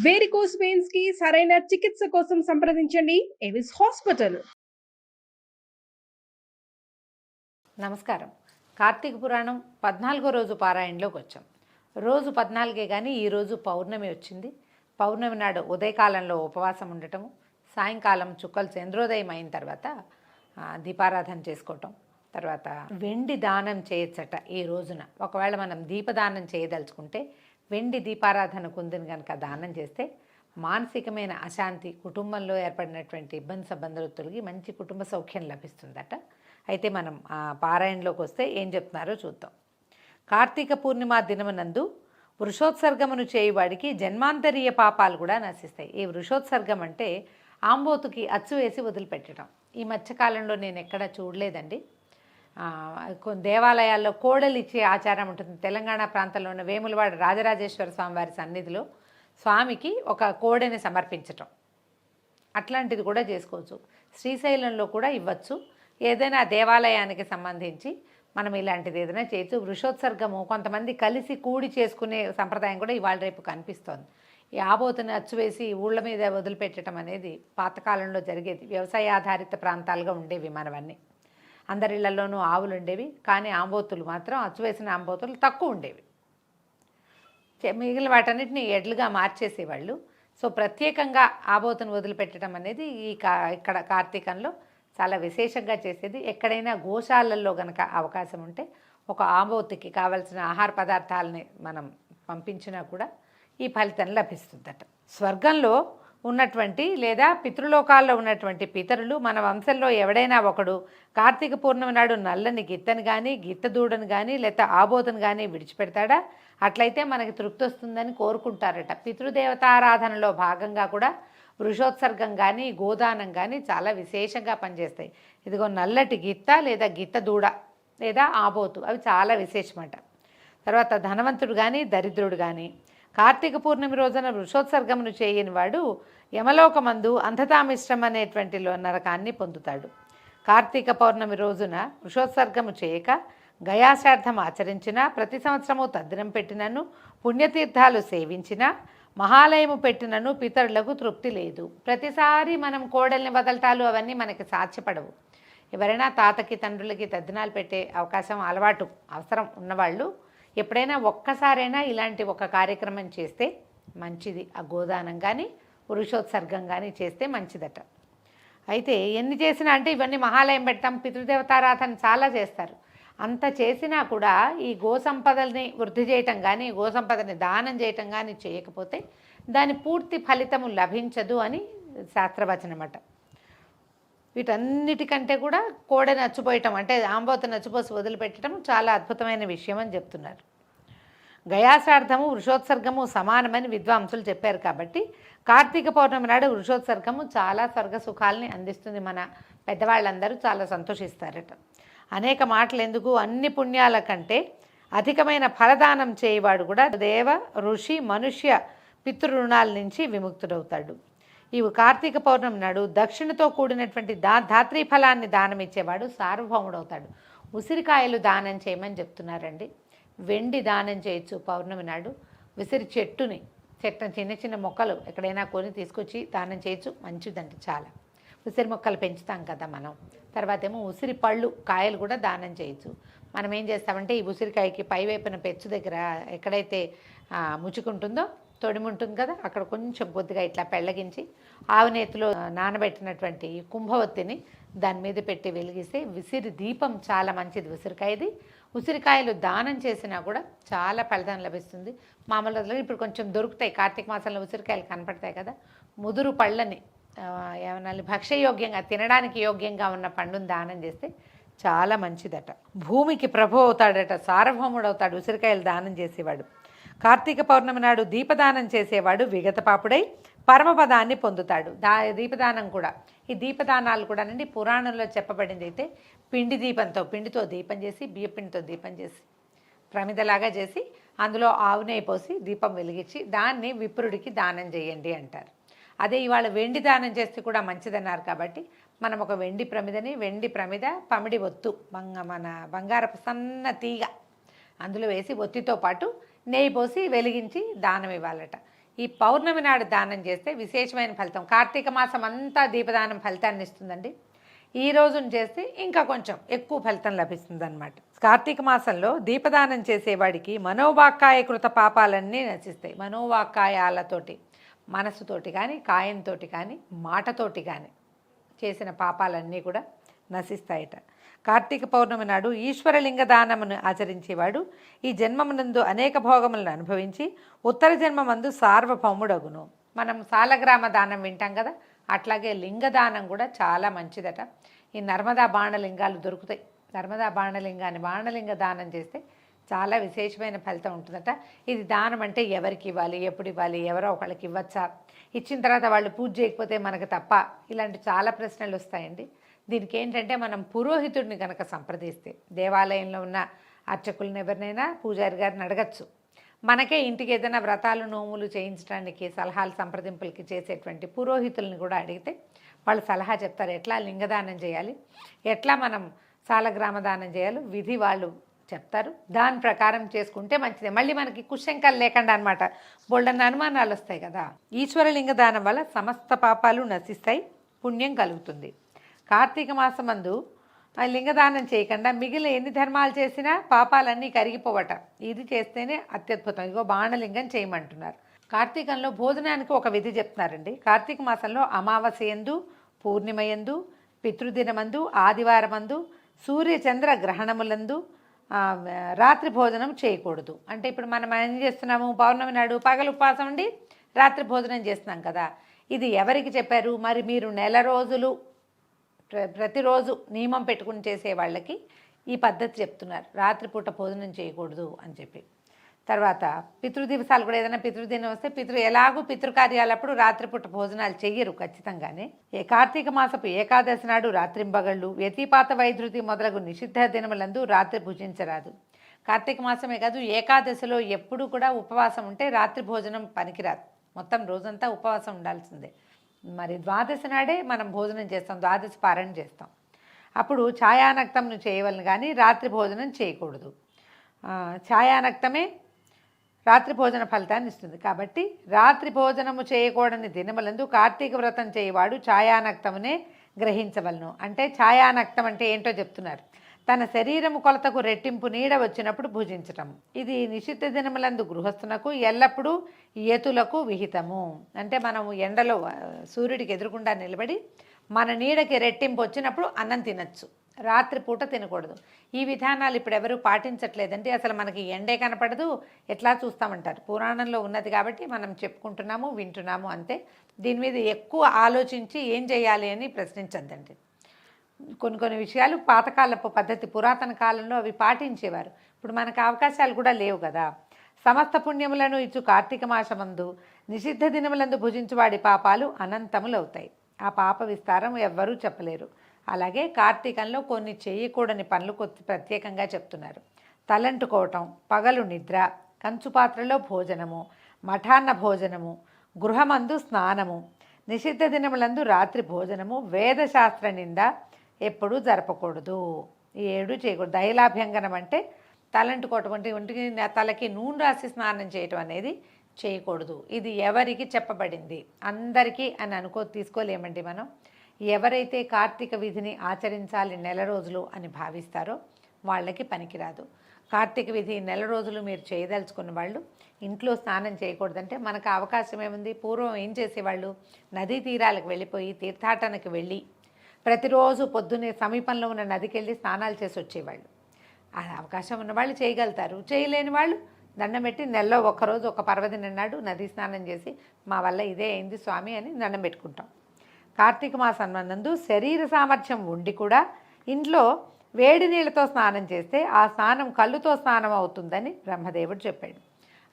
Varicose veins కి సరైన చికిత్స కోసం సంప్రదించండి ఎవిస్ హాస్పిటల్. నమస్కారం. కార్తీక పురాణం 14వ రోజు పారాయణలోకి వచ్చాం. రోజు 14 కానీ ఈరోజు పౌర్ణమి వచ్చింది. పౌర్ణమి నాడు ఉదయకాలంలో ఉపవాసం ఉండటము, సాయంకాలం చుక్కలు చంద్రోదయం అయిన తర్వాత దీపారాధన చేసుకోవటం, తర్వాత వెండి దానం చేయొచ్చట ఈ రోజున. ఒకవేళ మనం దీపదానం చేయదలుచుకుంటే వెండి దీపారాధన కుందిని కనుక దానం చేస్తే మానసికమైన అశాంతి, కుటుంబంలో ఏర్పడినటువంటి ఇబ్బందులు తొలగి మంచి కుటుంబ సౌఖ్యం లభిస్తుందట. అయితే మనం ఆ పారాయణలోకి వస్తే ఏం చెప్తున్నారో చూద్దాం. కార్తీక పూర్ణిమ దినమునందు వృషోత్సర్గమును చేయువాడికి జన్మాంతరీయ పాపాలు కూడా నశిస్తాయి. ఈ వృషోత్సర్గం అంటే ఆంబోతుకి అచ్చు వేసి వదిలిపెట్టడం. ఈ మధ్యకాలంలో నేను ఎక్కడ చూడలేదండి. దేవాలయాల్లో కోడలు ఇచ్చే ఆచారం ఉంటుంది. తెలంగాణ ప్రాంతంలో ఉన్న వేములవాడ రాజరాజేశ్వర స్వామి వారి సన్నిధిలో స్వామికి ఒక కోడెని సమర్పించటం, అట్లాంటిది కూడా చేసుకోవచ్చు. శ్రీశైలంలో కూడా ఇవ్వచ్చు. ఏదైనా దేవాలయానికి సంబంధించి మనం ఇలాంటిది ఏదైనా చేయొచ్చు. వృషోత్సర్గము కొంతమంది కలిసి కూడి చేసుకునే సంప్రదాయం కూడా ఇవాళ రేపు కనిపిస్తోంది. ఈ ఆబోతుని అచ్చు వేసి ఊళ్ళ మీద వదిలిపెట్టడం అనేది పాతకాలంలో జరిగేది. వ్యవసాయ ఆధారిత ప్రాంతాలుగా ఉండేవి మనవన్నీ. అందరిళ్లలోనూ ఆవులు ఉండేవి, కానీ ఆంబోతులు మాత్రం అచ్చువేసిన ఆంబోతులు తక్కువ ఉండేవి. మిగిలిన వాటన్నిటిని ఎడ్లుగా మార్చేసేవాళ్ళు. సో ప్రత్యేకంగా ఆబోతును వదిలిపెట్టడం అనేది ఇక్కడ కార్తీకంలో చాలా విశేషంగా చేసేది. ఎక్కడైనా గోశాలల్లో కనుక అవకాశం ఉంటే ఒక ఆంబోతుకి కావలసిన ఆహార పదార్థాలని మనం పంపించినా కూడా ఈ ఫలితం లభిస్తుందట. స్వర్గంలో ఉన్నటువంటి లేదా పితృలోకాల్లో ఉన్నటువంటి పితరులు మన వంశంలో ఎవడైనా ఒకడు కార్తీక పూర్ణిమ నాడు నల్లని గిత్తని కానీ గిత్త దూడను కానీ లేదా ఆబోతును కానీ విడిచిపెడతాడా? అట్లయితే మనకి తృప్తి వస్తుందని కోరుకుంటారట. పితృదేవతారాధనలో భాగంగా కూడా వృషోత్సర్గం కానీ గోదానం కానీ చాలా విశేషంగా పనిచేస్తాయి. ఇదిగో నల్లటి గిత్త లేదా గిత్త దూడ లేదా ఆబోతు, అవి చాలా విశేషమట. తర్వాత ధనవంతుడు కానీ దరిద్రుడు కానీ కార్తీక పూర్ణిమ రోజున వృషోత్సర్గమును చేయని వాడు యమలోకమందు అంధతామిశ్రం అనేటువంటి నరకాన్ని పొందుతాడు. కార్తీక పౌర్ణమి రోజున వృషోత్సర్గము చేయక గయాశ్రార్థం ఆచరించినా, ప్రతి సంవత్సరము తద్దినం పెట్టినను, పుణ్యతీర్థాలు సేవించినా, మహాలయము పెట్టినను పితరులకు తృప్తి లేదు. ప్రతిసారి మనం కోడల్ని వదలటాలు అవన్నీ మనకి సాధ్యపడవు. ఎవరైనా తాతకి తండ్రులకి తద్దినాలు పెట్టే అవకాశం, అలవాటు, అవసరం ఉన్నవాళ్ళు ఎప్పుడైనా ఒక్కసారైనా ఇలాంటి ఒక కార్యక్రమం చేస్తే మంచిది. ఆ గోదానం కానీ పురుషోత్సర్గం కానీ చేస్తే మంచిదట. అయితే ఎన్ని చేసినా అంటే ఇవన్నీ మహాలయం పెడతాం, పితృదేవతారాధన చాలా చేస్తారు. అంత చేసినా కూడా ఈ గోసంపదల్ని వృద్ధి చేయటం కానీ గోసంపదని దానం చేయటం కానీ చేయకపోతే దాని పూర్తి ఫలితము లభించదు అని శాస్త్రవచనమట. వీటన్నిటికంటే కూడా కోడె నచ్చిపోయటం అంటే ఆంబోత నచ్చిపోసి వదిలిపెట్టడం చాలా అద్భుతమైన విషయం అని చెప్తున్నారు. గయాశ్రార్థము వృషోత్సర్గము సమానమని విద్వాంసులు చెప్పారు. కాబట్టి కార్తీక పౌర్ణమి నాడు వృషోత్సర్గము చాలా స్వర్గ సుఖాలని అందిస్తుంది. మన పెద్దవాళ్ళందరూ చాలా సంతోషిస్తారట. అనేక మాటలు ఎందుకు, అన్ని పుణ్యాల కంటే అధికమైన ఫలదానం చేయవాడు కూడా దేవ ఋషి మనుష్య పితృరుణాల నుంచి విముక్తుడవుతాడు. ఈ కార్తీక పౌర్ణమి నాడు దక్షిణతో కూడినటువంటి ధాత్రీ ఫలాన్ని దానం ఇచ్చేవాడు సార్వభౌముడవుతాడు. ఉసిరికాయలు దానం చేయమని చెప్తున్నారండి. వెండి దానం చేయొచ్చు పౌర్ణమి నాడు. ఉసిరి చెట్టుని చిన్న చిన్న మొక్కలు ఎక్కడైనా కొని తీసుకొచ్చి దానం చేయొచ్చు, మంచిదండి చాలా. ఉసిరి మొక్కలు పెంచుతాం కదా మనం. తర్వాత ఏమో ఉసిరి పళ్ళు, కాయలు కూడా దానం చేయొచ్చు. మనం ఏం చేస్తామంటే ఈ ఉసిరికాయకి పైవైపున పెచ్చు దగ్గర ఎక్కడైతే ముచ్చుకుంటుందో తొడిమి ఉంటుంది కదా, అక్కడ కొంచెం కొద్దిగా ఇట్లా పెళ్ళగించి ఆవునేతిలో నానబెట్టినటువంటి కుంభవత్తిని దాని మీద పెట్టి వెలిగిస్తే ఉసిరి దీపం చాలా మంచిది. ఉసిరికాయది ఉసిరికాయలు దానం చేసినా కూడా చాలా ఫలితం లభిస్తుంది. మామూలుగా ఇప్పుడు కొంచెం దొరుకుతాయి, కార్తీక మాసంలో ఉసిరికాయలు కనపడతాయి కదా. ముదురు పళ్ళని ఏమన్నా భక్ష్యయోగ్యంగా తినడానికి యోగ్యంగా ఉన్న పండుని దానం చేస్తే చాలా మంచిదట. భూమికి ప్రభు అవుతాడట, సార్వభౌముడు అవుతాడు ఉసిరికాయలు దానం చేసేవాడు. కార్తీక పౌర్ణమి నాడు దీపదానం చేసేవాడు విగతపాపుడై పరమపదాన్ని పొందుతాడు. దీపదానం కూడా, ఈ దీపదానాలు కూడా అండి పురాణంలో చెప్పబడింది. అయితే పిండితో దీపం చేసి, బియ్యపిండితో దీపం చేసి, ప్రమిదలాగా చేసి అందులో ఆవు నెయ్యి పోసి దీపం వెలిగించి దాన్ని విప్రుడికి దానం చేయండి అంటారు. అదే ఇవాళ వెండి దానం చేస్తే కూడా మంచిదన్నారు. కాబట్టి మనం ఒక వెండి ప్రమిద పమిడి ఒత్తు, మన బంగారపు సన్న తీగ అందులో వేసి ఒత్తితో పాటు నెయ్యి పోసి వెలిగించి దానం ఇవ్వాలట. ఈ పౌర్ణమి నాడు దానం చేస్తే విశేషమైన ఫలితం. కార్తీక మాసం అంతా దీపదానం ఫలితాన్ని ఇస్తుందండి. ఈ రోజున చేస్తే ఇంకా కొంచెం ఎక్కువ ఫలితం లభిస్తుంది అనమాట. కార్తీక మాసంలో దీపదానం చేసేవాడికి మనోవాక్కాయకృత పాపాలన్నీ నశిస్తాయి. మనోవాక్కాయాలతోటి, మనసుతోటి కానీ, కాయంతో కానీ, మాటతోటి కానీ చేసిన పాపాలన్నీ కూడా నశిస్తాయట. కార్తీక పౌర్ణమి నాడు ఈశ్వరలింగ దానమును ఆచరించేవాడు ఈ జన్మమునందు అనేక భోగములను అనుభవించి ఉత్తర జన్మమందు సార్వభౌముడగును. మనం సాలగ్రామ దానం వింటాం కదా, అట్లాగే లింగదానం కూడా చాలా మంచిదట. ఈ నర్మదా బాణలింగాలు దొరుకుతాయి. నర్మదా బాణలింగ దానం చేస్తే చాలా విశేషమైన ఫలితం ఉంటుందట. ఇది దానం అంటే ఎవరికి ఇవ్వాలి, ఎప్పుడు ఇవ్వాలి, ఎవరో ఒకళ్ళకి ఇవ్వచ్చా, ఇచ్చిన తర్వాత వాళ్ళు పూజ చేయకపోతే మనకు తప్ప, ఇలాంటి చాలా ప్రశ్నలు వస్తాయండి. దీనికి ఏంటంటే మనం పురోహితుడిని కనుక సంప్రదిస్తే, దేవాలయంలో ఉన్న అర్చకులను ఎవరినైనా పూజారి గారిని అడగచ్చు. మనకే ఇంటికి ఏదైనా వ్రతాలు నోములు చేయించడానికి సలహాలు సంప్రదింపులకి చేసేటువంటి పురోహితుల్ని కూడా అడిగితే వాళ్ళు సలహా చెప్తారు. ఎట్లా లింగదానం చేయాలి, ఎట్లా మనం సాలగ్రామ దానం చేయాలి, విధి వాళ్ళు చెప్తారు. దాని ప్రకారం చేసుకుంటే మంచిదే. మళ్ళీ మనకి కుశంకలు లేకుండా అనమాట, బోల్డన్న అనుమానాలు వస్తాయి కదా. ఈశ్వరలింగ దానం వల్ల సమస్త పాపాలు నశిస్తాయి, పుణ్యం కలుగుతుంది. కార్తీక మాసమందు లింగదానం చేయకుండా మిగిలిన ఎన్ని ధర్మాలు చేసినా పాపాలన్నీ కరిగిపోవట. ఇది చేస్తేనే అత్యద్భుతం. ఇగో బాణలింగం చేయమంటున్నారు. కార్తీకంలో భోజనానికి ఒక విధి చెప్తున్నారండి. కార్తీక మాసంలో అమావాస్య యందు, పూర్ణిమ యందు, పితృదినమందు, ఆదివారమందు, సూర్యచంద్ర గ్రహణములందు రాత్రి భోజనం చేయకూడదు. అంటే ఇప్పుడు మనం ఏం చేస్తున్నాము, పౌర్ణమి నాడు పగలు ఉపవాసం ఉండి రాత్రి భోజనం చేస్తున్నాం కదా. ఇది ఎవరికి చెప్పారు? మరి మీరు నెల రోజులు ప్రతిరోజు నియమం పెట్టుకుని చేసే వాళ్ళకి ఈ పద్ధతి చెప్తున్నారు, రాత్రిపూట భోజనం చేయకూడదు అని చెప్పి. తర్వాత పితృదివసాలు కూడా, ఏదైనా పితృదినం వస్తే ఎలాగూ పితృకార్యాలప్పుడు రాత్రిపూట భోజనాలు చెయ్యరు ఖచ్చితంగానే. కార్తీక మాసపు ఏకాదశి నాడు రాత్రింబగళ్ళు, వ్యతిపాత వైద్యుతి మొదలగు నిషిద్ధ దినములందు రాత్రి భుజించరాదు. కార్తీక మాసమే కాదు, ఏకాదశిలో ఎప్పుడు కూడా ఉపవాసం ఉంటే రాత్రి భోజనం పనికిరాదు. మొత్తం రోజంతా ఉపవాసం ఉండాల్సిందే. మరి ద్వాదశి నాడే మనం భోజనం చేస్తాం, ద్వాదశి పారణ చేస్తాం. అప్పుడు ఛాయానక్తంను చేయవలను కానీ రాత్రి భోజనం చేయకూడదు. ఛాయానక్తమే రాత్రి భోజన ఫలితాన్ని ఇస్తుంది. కాబట్టి రాత్రి భోజనము చేయకూడని దినములందు కార్తీక వ్రతం చేయవాడు ఛాయానక్తమునే గ్రహించవలను. అంటే ఛాయానక్తం అంటే ఏంటో చెప్తున్నారు. తన శరీరము కొలతకు రెట్టింపు నీడ వచ్చినప్పుడు భుజించటం. ఇది నిషిద్ధ దినములందు గృహస్థునకు ఎల్లప్పుడూ యతులకు విహితము. అంటే మనము ఎండలో సూర్యుడికి ఎదురుకుండా నిలబడి మన నీడకి రెట్టింపు వచ్చినప్పుడు అన్నం తినచ్చు, రాత్రిపూట తినకూడదు. ఈ విధానాలు ఇప్పుడు ఎవరు పాటించట్లేదంటే అసలు మనకి ఎండే కనపడదు, ఎట్లా చూస్తామంటారు. పురాణంలో ఉన్నది కాబట్టి మనం చెప్పుకుంటున్నాము, వింటున్నాము అంతే. దీని మీద ఎక్కువ ఆలోచించి ఏం చేయాలి అని ప్రశ్నించద్దండి. కొన్ని విషయాలు పాతకాలపు పద్ధతి, పురాతన కాలంలో అవి పాటించేవారు. ఇప్పుడు మనకు అవకాశాలు కూడా లేవు కదా. సమస్త పుణ్యములను ఇచ్చు కార్తీక మాసమందు నిషిద్ధ దినములందు భుజించువాడి పాపాలు అనంతములవుతాయి. ఆ పాప విస్తారం ఎవ్వరూ చెప్పలేరు. అలాగే కార్తీకంలో కొన్ని చేయకూడని పనులు ప్రత్యేకంగా చెప్తున్నారు. తలంటుకోవటం, పగలు నిద్ర, కంచుపాత్రలో భోజనము, మఠాన్న భోజనము, గృహమందు స్నానము, నిషిద్ధ దినములందు రాత్రి భోజనము, వేదశాస్త్ర నింద ఎప్పుడూ జరపకూడదు. ఈ 7 చేయకూడదు. దైలాభ్యంగనం అంటే తలంటుకోవటం, అంటే ఒంటికి తలకి నూనె రాసి స్నానం చేయటం అనేది చేయకూడదు. ఇది ఎవరికి చెప్పబడింది, అందరికీ అని తీసుకోలేమండి మనం. ఎవరైతే కార్తీక విధిని ఆచరించాలి నెల రోజులు అని భావిస్తారో వాళ్ళకి పనికిరాదు. కార్తీక విధి నెల రోజులు మీరు చేయదలుచుకున్న వాళ్ళు ఇంట్లో స్నానం చేయకూడదంటే మనకు అవకాశం ఏముంది? పూర్వం ఏం చేసేవాళ్ళు, నదీ తీరాలకు వెళ్ళిపోయి తీర్థాటనకు వెళ్ళి ప్రతిరోజు పొద్దున్నే సమీపంలో ఉన్న నదికి వెళ్ళి స్నానాలు చేసి వచ్చేవాళ్ళు. ఆ అవకాశం ఉన్నవాళ్ళు చేయగలుగుతారు. చేయలేని వాళ్ళు దండం పెట్టి నెలలో ఒక్కరోజు ఒక పర్వదినం నాడు నదీ స్నానం చేసి మా వల్ల ఇదే అయింది స్వామి అని దండం పెట్టుకుంటాం. కార్తీక మాసం నందు శరీర సామర్థ్యం ఉండి కూడా ఇంట్లో వేడి నీళ్ళతో స్నానం చేస్తే ఆ స్నానం కళ్ళుతో స్నానం అవుతుందని బ్రహ్మదేవుడు చెప్పాడు.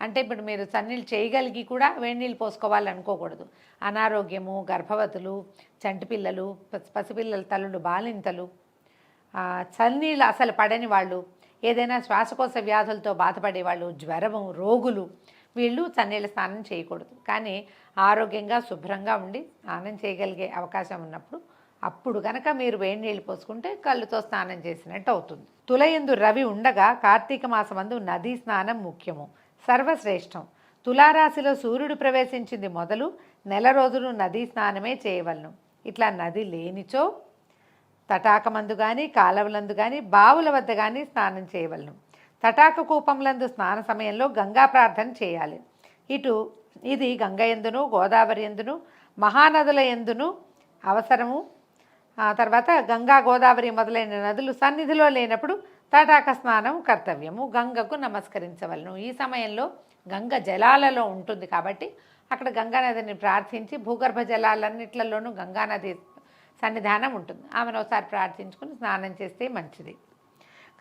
అంటే ఇప్పుడు మీరు చన్నీళ్ళు చేయగలిగి కూడా వేడి నీళ్ళు పోసుకోవాలనుకోకూడదు. అనారోగ్యము, గర్భవతులు, చంటిపిల్లలు, పసిపిల్లల తల్లులు, బాలింతలు, చన్నీళ్ళు అసలు పడని వాళ్ళు, ఏదైనా శ్వాసకోశ వ్యాధులతో బాధపడేవాళ్ళు, జ్వరము, రోగులు, వీళ్ళు చన్నీళ్ళ స్నానం చేయకూడదు. కానీ ఆరోగ్యంగా శుభ్రంగా ఉండి స్నానం చేయగలిగే అవకాశం ఉన్నప్పుడు అప్పుడు కనుక మీరు వేడి నీళ్ళు పోసుకుంటే కళ్ళుతో స్నానం చేసినట్టు అవుతుంది. తులయందు రవి ఉండగా కార్తీక మాసమందు నదీ స్నానం ముఖ్యము, సర్వశ్రేష్టం. తులారాశిలో సూర్యుడు ప్రవేశించింది మొదలు నెల రోజులు నదీ స్నానమే చేయవలను. ఇట్లా నది లేనిచో తటాకమందు కానీ కాలవలందు కానీ బావుల వద్ద కానీ స్నానం చేయవలను. తటాక కూపంలందు స్నాన సమయంలో గంగా ప్రార్థన చేయాలి. ఇది గంగ యందును గోదావరి యందును మహానదుల యందును అవసరము. తర్వాత గంగా గోదావరి మొదలైన నదులు సన్నిధిలో లేనప్పుడు తటాక స్నానం కర్తవ్యము. గంగకు నమస్కరించవలను. ఈ సమయంలో గంగ జలాలలో ఉంటుంది కాబట్టి అక్కడ గంగానదిని ప్రార్థించి, భూగర్భ జలాలన్నిట్లలోనూ గంగానది సన్నిధానం ఉంటుంది, ఆమెను ఒకసారి ప్రార్థించుకుని స్నానం చేస్తే మంచిది.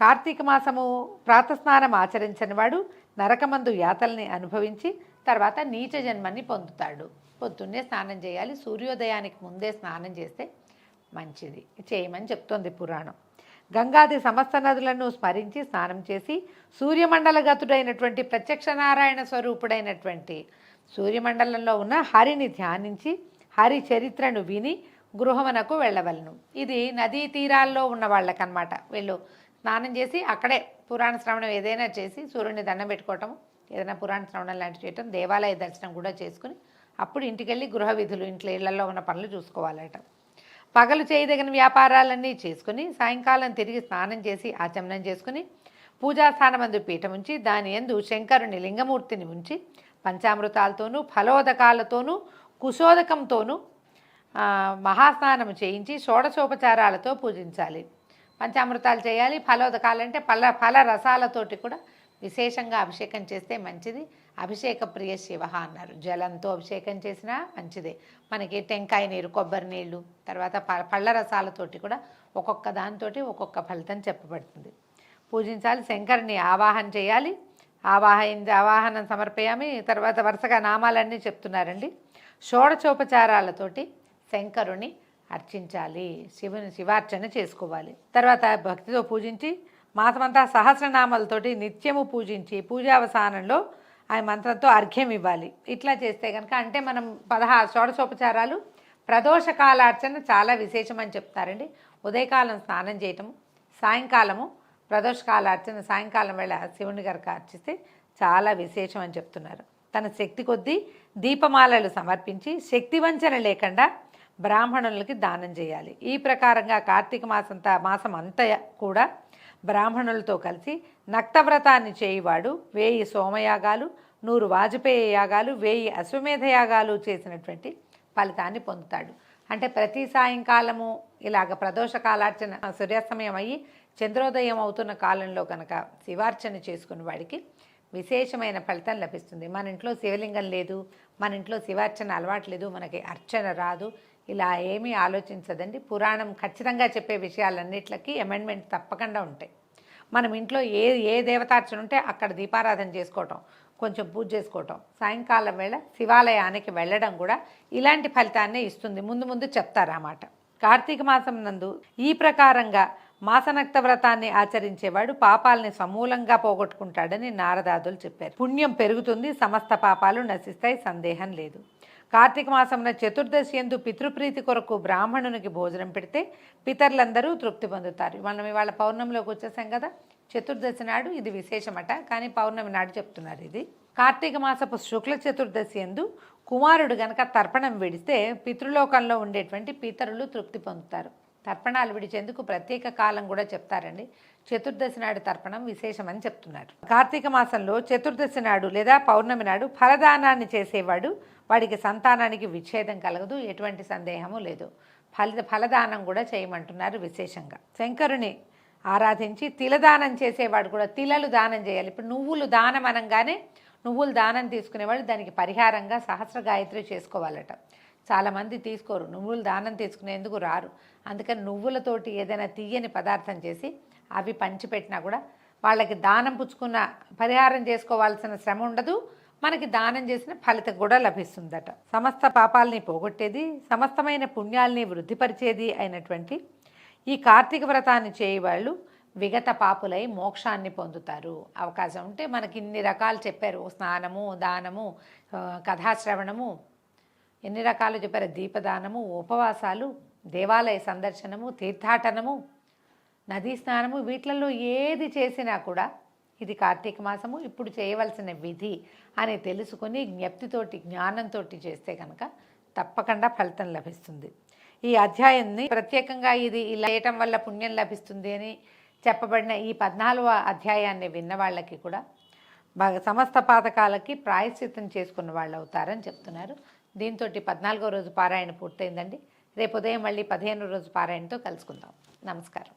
కార్తీక మాసము ప్రాతస్నానం ఆచరించని వాడు నరకమందు యాతల్ని అనుభవించి తర్వాత నీచ జన్మని పొందుతాడు. పొద్దున్నే స్నానం చేయాలి, సూర్యోదయానికి ముందే స్నానం చేస్తే మంచిది చేయమని చెప్తోంది పురాణం. గంగాది సమస్త నదులను స్మరించి స్నానం చేసి సూర్యమండలగతుడైనటువంటి ప్రత్యక్ష నారాయణ స్వరూపుడైనటువంటి సూర్యమండలంలో ఉన్న హరిని ధ్యానించి హరి చరిత్రను విని గృహమునకు వెళ్ళవలను. ఇది నదీ తీరాల్లో ఉన్న వాళ్ళకన్నమాట. వీళ్ళు స్నానం చేసి అక్కడే పురాణ శ్రవణం ఏదైనా చేసి సూర్యుని దండం పెట్టుకోవటం, ఏదైనా పురాణ శ్రవణం లాంటివి చేయటం, దేవాలయ దర్శనం కూడా చేసుకుని అప్పుడు ఇంటికెళ్ళి గృహ విధులు, ఇళ్లలో ఉన్న పనులు చూసుకోవాలట. పగలు చేయదగిన వ్యాపారాలన్నీ చేసుకుని సాయంకాలం తిరిగి స్నానం చేసి ఆచమనం చేసుకుని పూజాస్థానమందు పీఠం ఉంచి దాని యందు శంకరుని లింగమూర్తిని ఉంచి పంచామృతాలతోనూ ఫలోదకాలతోనూ కుశోదకంతోనూ మహాస్నానం చేయించి షోడశోపచారాలతో పూజించాలి. పంచామృతాలు చేయాలి, ఫలోదకాలంటే ఫల రసాలతోటి కూడా విశేషంగా అభిషేకం చేస్తే మంచిది. అభిషేక ప్రియ శివ అన్నారు. జలంతో అభిషేకం చేసినా మంచిదే. మనకి టెంకాయ నీరు, కొబ్బరి నీళ్ళు, తర్వాత పళ్ళ రసాలతోటి కూడా ఒక్కొక్క దానితోటి ఒక్కొక్క ఫలితం చెప్పబడుతుంది. పూజించాలి, శంకరుని ఆవాహన చేయాలి. ఆవాహనం సమర్పయామి. తర్వాత వరుసగా నామాలన్నీ చెప్తున్నారండి. షోడచోపచారాలతోటి శంకరుని అర్చించాలి, శివార్చన చేసుకోవాలి. తర్వాత భక్తితో పూజించి మాసమంతా సహస్రనామాలతోటి నిత్యము పూజించి పూజావసానంలో ఆ మంత్రంతో అర్ఘ్యం ఇవ్వాలి. ఇట్లా చేస్తే కనుక, అంటే మనం 16 షోడశోపచారాలు ప్రదోషకాలార్చన చాలా విశేషమని చెప్తారండి. ఉదయకాలం స్నానం చేయటము, సాయంకాలము ప్రదోషకాలార్చన సాయంకాలం వేళ శివుని గారికి అర్చిస్తే చాలా విశేషం అని చెప్తున్నారు. తన శక్తి కొద్దీ దీపమాలలు సమర్పించి శక్తివంచన లేకుండా బ్రాహ్మణులకి దానం చేయాలి. ఈ ప్రకారంగా కార్తీక మాసం అంతా కూడా బ్రాహ్మణులతో కలిసి నక్తవ్రతాన్ని చేయువాడు 1000 సోమయాగాలు, 100 వాజపేయ యాగాలు, 1000 అశ్వమేధ యాగాలు చేసినటువంటి ఫలితాన్ని పొందుతాడు. అంటే ప్రతి సాయంకాలము ఇలాగ ప్రదోష కాలార్చన సూర్యాస్తమయం అయ్యి చంద్రోదయం అవుతున్న కాలంలో కనుక శివార్చన చేసుకున్న వాడికి విశేషమైన ఫలితం లభిస్తుంది. మన ఇంట్లో శివలింగం లేదు, మన ఇంట్లో శివార్చన అలవాటు లేదు, మనకి అర్చన రాదు, ఇలా ఏమీ ఆలోచించదండి. పురాణం ఖచ్చితంగా చెప్పే విషయాలన్నిట్లకి అమెండ్మెంట్ తప్పకుండా ఉంటాయి. మనం ఇంట్లో ఏ దేవతార్చన ఉంటే అక్కడ దీపారాధన చేసుకోవటం, కొంచెం పూజ చేసుకోవటం, సాయంకాలం వేళ శివాలయానికి వెళ్ళడం కూడా ఇలాంటి ఫలితాన్నే ఇస్తుంది. ముందు చెప్తారన్నమాట. కార్తీక మాసం నందు ఈ ప్రకారంగా మాసనక్త వ్రతాన్ని ఆచరించేవాడు పాపాలని సమూలంగా పోగొట్టుకుంటాడని నారదాదులు చెప్పారు. పుణ్యం పెరుగుతుంది, సమస్త పాపాలు నశిస్తాయి, సందేహం లేదు. కార్తీక మాసంలో చతుర్దశి యందు పితృప్రీతి కొరకు బ్రాహ్మణునికి భోజనం పెడితే పితరులందరూ తృప్తి పొందుతారు. మనం ఇవాళ పౌర్ణమిలోకి వచ్చేసాం కదా, చతుర్దశి నాడు ఇది విశేషమట, కానీ పౌర్ణమి నాడు చెప్తున్నారు ఇది. కార్తీక మాసపు శుక్ల చతుర్దశి యందు కుమారుడు గనక తర్పణం విడిస్తే పితృలోకంలో ఉండేటువంటి పితరులు తృప్తి పొందుతారు. తర్పణాలు విడిచేందుకు ప్రత్యేక కాలం కూడా చెప్తారండి. చతుర్దశి నాడు తర్పణం విశేషమని చెప్తున్నారు. కార్తీక మాసంలో చతుర్దశి నాడు లేదా పౌర్ణమి నాడు ఫలదానాన్ని చేసేవాడు వాడికి సంతానానికి విచ్ఛేదం కలగదు, ఎటువంటి సందేహము లేదు. ఫలదానం కూడా చేయమంటున్నారు విశేషంగా. శంకరుని ఆరాధించి తిలదానం చేసేవాడు కూడా తిలలు దానం చేయాలి. ఇప్పుడు నువ్వులు దానం అనగానే నువ్వులు దానం తీసుకునేవాళ్ళు దానికి పరిహారంగా సహస్ర గాయత్రి చేసుకోవాలట. చాలామంది తీసుకోరు, నువ్వులు దానం తీసుకునేందుకు రారు. అందుకని నువ్వులతోటి ఏదైనా తీయని పదార్థం చేసి అవి పంచిపెట్టినా కూడా వాళ్ళకి దానం పుచ్చుకున్న పరిహారం చేసుకోవాల్సిన శ్రమ ఉండదు, మనకి దానం చేసిన ఫలితం కూడా లభిస్తుందట. సమస్త పాపాలని పోగొట్టేది, సమస్తమైన పుణ్యాల్ని వృద్ధిపరిచేది అయినటువంటి ఈ కార్తీక వ్రతాన్ని చేయవాళ్ళు విగత పాపులై మోక్షాన్ని పొందుతారు. అవకాశం ఉంటే మనకి ఇన్ని రకాలు చెప్పారు, స్నానము, దానము, కథాశ్రవణము, ఎన్ని రకాలు చెప్పారు, దీపదానము, ఉపవాసాలు, దేవాలయ సందర్శనము, తీర్థాటనము, నదీ స్నానము, వీటిలలో ఏది చేసినా కూడా ఇది కార్తీక మాసము, ఇప్పుడు చేయవలసిన విధి అని తెలుసుకొని జ్ఞప్తితోటి జ్ఞానంతో చేస్తే కనుక తప్పకుండా ఫలితం లభిస్తుంది. ఈ అధ్యాయాన్ని ప్రత్యేకంగా ఇది ఇలా చేయటం వల్ల పుణ్యం లభిస్తుంది అని చెప్పబడిన ఈ 14వ అధ్యాయాన్ని విన్న వాళ్ళకి కూడా సమస్త పాతకాలకి ప్రాయశ్చిత్తం చేసుకున్న వాళ్ళు అవుతారని చెప్తున్నారు. దీంతో 14వ రోజు పారాయణ పూర్తయిందండి. రేపు ఉదయం మళ్ళీ 15వ రోజు పారాయణతో కలుసుకుందాం. నమస్కారం.